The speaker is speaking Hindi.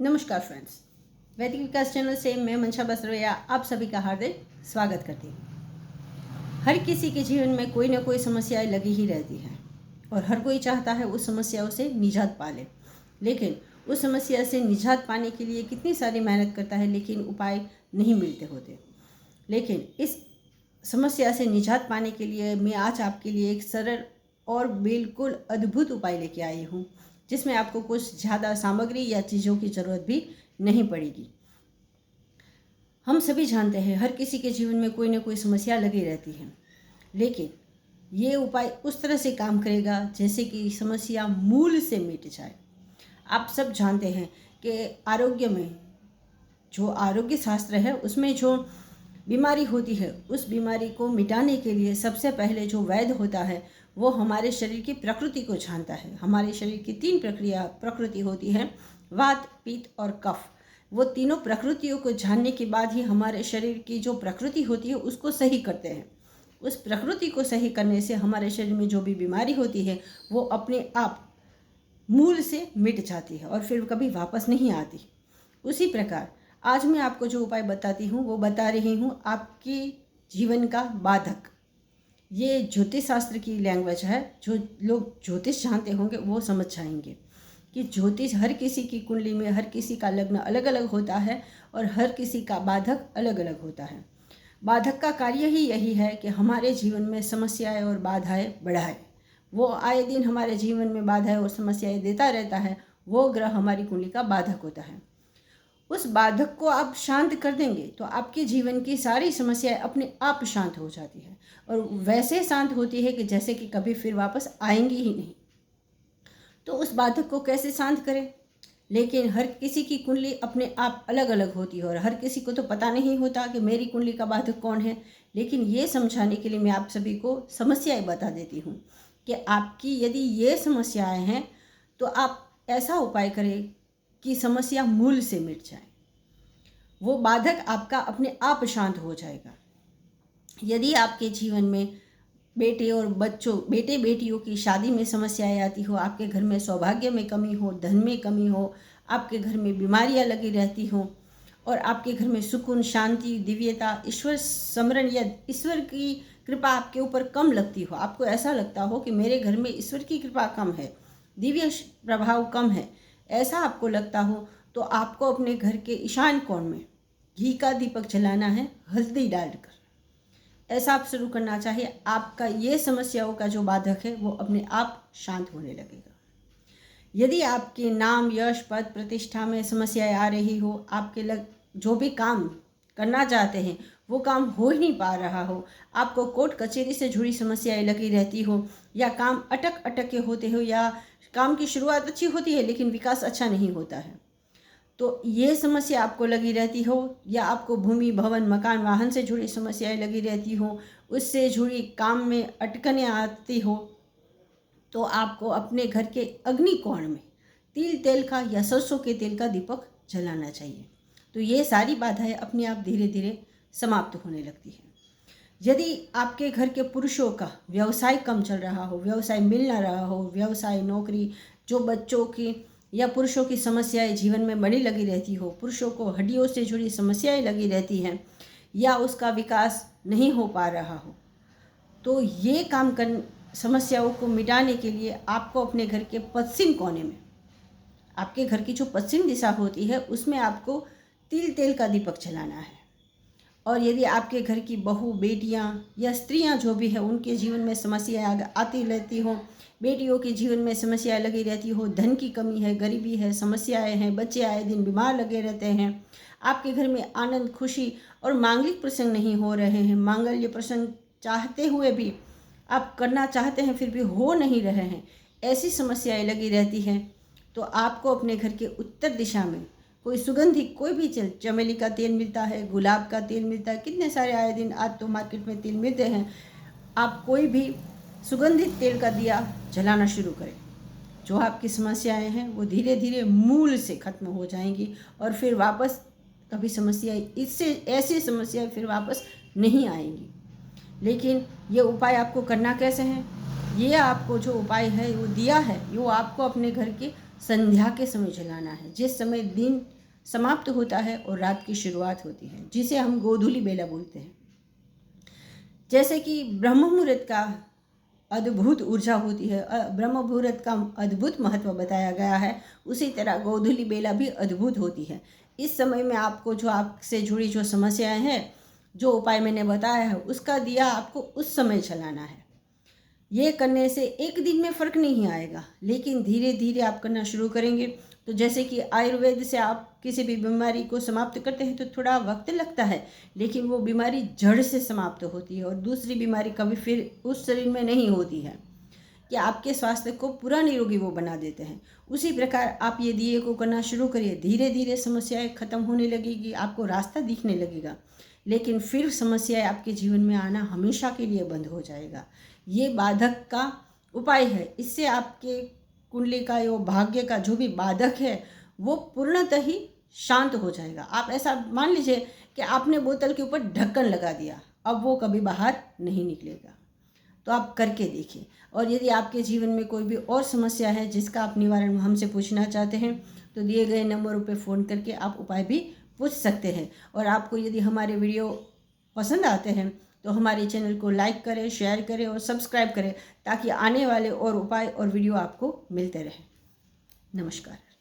नमस्कार फ्रेंड्स, वैदिक विकास चैनल से मैं मंशा बसरवैया आप सभी का हार्दिक स्वागत करती हूँ। हर किसी के जीवन में कोई ना कोई समस्याएं लगी ही रहती हैं और हर कोई चाहता है उस समस्याओं से निजात पा ले। लेकिन उस समस्या से निजात पाने के लिए कितनी सारी मेहनत करता है, लेकिन उपाय नहीं मिलते होते। लेकिन इस समस्या से निजात पाने के लिए मैं आज आपके लिए एक सरल और बिल्कुल अद्भुत उपाय लेके आई हूँ, जिसमें आपको कुछ ज़्यादा सामग्री या चीज़ों की ज़रूरत भी नहीं पड़ेगी। हम सभी जानते हैं हर किसी के जीवन में कोई ना कोई समस्या लगी रहती है, लेकिन ये उपाय उस तरह से काम करेगा जैसे कि समस्या मूल से मिट जाए। आप सब जानते हैं कि आरोग्य में जो आरोग्य शास्त्र है उसमें जो बीमारी होती है उस बीमारी को मिटाने के लिए सबसे पहले जो वैद्य होता है वो हमारे शरीर की प्रकृति को जानता है। हमारे शरीर की 3 प्रकृति होती है, वात, पित्त और कफ। वो तीनों प्रकृतियों को जानने के बाद ही हमारे शरीर की जो प्रकृति होती है उसको सही करते हैं। उस प्रकृति को सही करने से हमारे शरीर में जो भी बीमारी होती है वो अपने आप मूल से मिट जाती है और फिर कभी वापस नहीं आती। उसी प्रकार आज मैं आपको जो उपाय बताती हूँ वो बता रही हूँ आपके जीवन का बाधक। ये ज्योतिष शास्त्र की लैंग्वेज है। जो लोग ज्योतिष जानते होंगे वो समझ जाएंगे कि ज्योतिष हर किसी की कुंडली में हर किसी का लग्न अलग अलग होता है और हर किसी का बाधक अलग अलग होता है। बाधक का कार्य ही यही है कि हमारे जीवन में समस्याएं और बाधाएं बढ़ाए। वो आए दिन हमारे जीवन में बाधाएं और समस्याएं देता रहता है। वो ग्रह हमारी कुंडली का बाधक होता है। उस बाधक को आप शांत कर देंगे तो आपके जीवन की सारी समस्याएं अपने आप शांत हो जाती है और वैसे शांत होती है कि जैसे कि कभी फिर वापस आएंगी ही नहीं। तो उस बाधक को कैसे शांत करें? लेकिन हर किसी की कुंडली अपने आप अलग अलग होती है और हर किसी को तो पता नहीं होता कि मेरी कुंडली का बाधक कौन है। लेकिन ये समझाने के लिए मैं आप सभी को समस्याएं बता देती हूँ कि आपकी यदि ये समस्याएं हैं तो आप ऐसा उपाय करें कि समस्या मूल से मिट जाए। वो बाधक आपका अपने आप शांत हो जाएगा। यदि आपके जीवन में बेटे और बच्चों बेटे बेटियों की शादी में समस्याएं आती हो, आपके घर में सौभाग्य में कमी हो, धन में कमी हो, आपके घर में बीमारियां लगी रहती हो और आपके घर में सुकून, शांति, दिव्यता, ईश्वर स्मरण या ईश्वर की कृपा आपके ऊपर कम लगती हो, आपको ऐसा लगता हो कि मेरे घर में ईश्वर की कृपा कम है, दिव्य प्रभाव कम है, ऐसा आपको लगता हो तो आपको अपने घर के ईशान कोण में घी का दीपक जलाना है, हल्दी डालकर। ऐसा आप शुरू करना चाहिए। आपका ये समस्याओं का जो बाधक है वो अपने आप शांत होने लगेगा। यदि आपके नाम, यश, पद, प्रतिष्ठा में समस्याएं आ रही हो, आपके जो भी काम करना चाहते हैं वो काम हो ही नहीं पा रहा हो, आपको कोर्ट कचहरी से जुड़ी समस्याएं लगी रहती हो या काम अटक अटक के होते हो या काम की शुरुआत अच्छी होती है लेकिन विकास अच्छा नहीं होता है, तो ये समस्या आपको लगी रहती हो या आपको भूमि, भवन, मकान, वाहन से जुड़ी समस्याएं लगी रहती हो, उससे जुड़ी काम में अटकनें आती हो, तो आपको अपने घर के अग्नि कोण में तिल तेल का या सरसों के तेल का दीपक जलाना चाहिए। तो ये सारी बाधाएं अपने आप धीरे धीरे समाप्त होने लगती हैं। यदि आपके घर के पुरुषों का व्यवसाय कम चल रहा हो, व्यवसाय मिल ना रहा हो, व्यवसाय, नौकरी, जो बच्चों की या पुरुषों की समस्याएं जीवन में बनी लगी रहती हो, पुरुषों को हड्डियों से जुड़ी समस्याएं लगी रहती हैं या उसका विकास नहीं हो पा रहा हो, तो ये काम समस्याओं को मिटाने के लिए आपको अपने घर के पश्चिम कोने में, आपके घर की जो पश्चिम दिशा होती है उसमें आपको तिल तेल का दीपक जलाना है। और यदि आपके घर की बहू, बेटियां या स्त्रियां जो भी है उनके जीवन में समस्याएं आती रहती हो, बेटियों के जीवन में समस्याएं लगी रहती हो, धन की कमी है, गरीबी है, समस्याएं हैं, बच्चे आए दिन बीमार लगे रहते हैं, आपके घर में आनंद, खुशी और मांगलिक प्रसंग नहीं हो रहे हैं, मांगल्य प्रसंग चाहते हुए भी आप करना चाहते हैं फिर भी हो नहीं रहे हैं, ऐसी समस्याएं लगी रहती हैं, तो आपको अपने घर के उत्तर दिशा में कोई सुगंधी, कोई भी चमेली का तेल मिलता है, गुलाब का तेल मिलता है, कितने सारे आए दिन आज तो मार्केट में तेल मिलते हैं, आप कोई भी सुगंधित तेल का दिया जलाना शुरू करें। जो आपकी समस्याएं हैं वो धीरे धीरे मूल से खत्म हो जाएंगी और फिर वापस कभी ऐसी समस्याएं फिर वापस नहीं आएंगी। लेकिन ये उपाय आपको करना कैसे है? ये आपको जो उपाय है वो दिया है, वो आपको अपने घर के संध्या के समय जलाना है, जिस समय दिन समाप्त होता है और रात की शुरुआत होती है, जिसे हम गोधूली बेला बोलते हैं। जैसे कि ब्रह्म मुहूर्त का अद्भुत ऊर्जा होती है, ब्रह्म मुहूर्त का अद्भुत महत्व बताया गया है, उसी तरह गोधूली बेला भी अद्भुत होती है। इस समय में आपको जो आपसे जुड़ी जो समस्याएं हैं, जो उपाय मैंने बताया है, उसका दिया आपको उस समय जलाना है। ये करने से एक दिन में फ़र्क नहीं आएगा, लेकिन धीरे धीरे आप करना शुरू करेंगे तो जैसे कि आयुर्वेद से आप किसी भी बीमारी को समाप्त करते हैं तो थोड़ा वक्त लगता है, लेकिन वो बीमारी जड़ से समाप्त होती है और दूसरी बीमारी कभी फिर उस शरीर में नहीं होती है, कि आपके स्वास्थ्य को पूरा निरोगी वो बना देते हैं। उसी प्रकार आप ये दिए को करना शुरू करिए, धीरे धीरे समस्याएं खत्म होने लगेगी, आपको रास्ता दिखने लगेगा, लेकिन फिर समस्याएं आपके जीवन में आना हमेशा के लिए बंद हो जाएगा। ये बाधक का उपाय है, इससे आपके कुंडली का यो भाग्य का जो भी बाधक है वो पूर्णतः ही शांत हो जाएगा। आप ऐसा मान लीजिए कि आपने बोतल के ऊपर ढक्कन लगा दिया, अब वो कभी बाहर नहीं निकलेगा। तो आप करके देखिए। और यदि आपके जीवन में कोई भी और समस्या है जिसका आप निवारण हमसे पूछना चाहते हैं तो दिए गए नंबरों पर फ़ोन करके आप उपाय भी पूछ सकते हैं। और आपको यदि हमारे वीडियो पसंद आते हैं तो हमारे चैनल को लाइक करें, शेयर करें और सब्सक्राइब करें, ताकि आने वाले और उपाय और वीडियो आपको मिलते रहें। नमस्कार।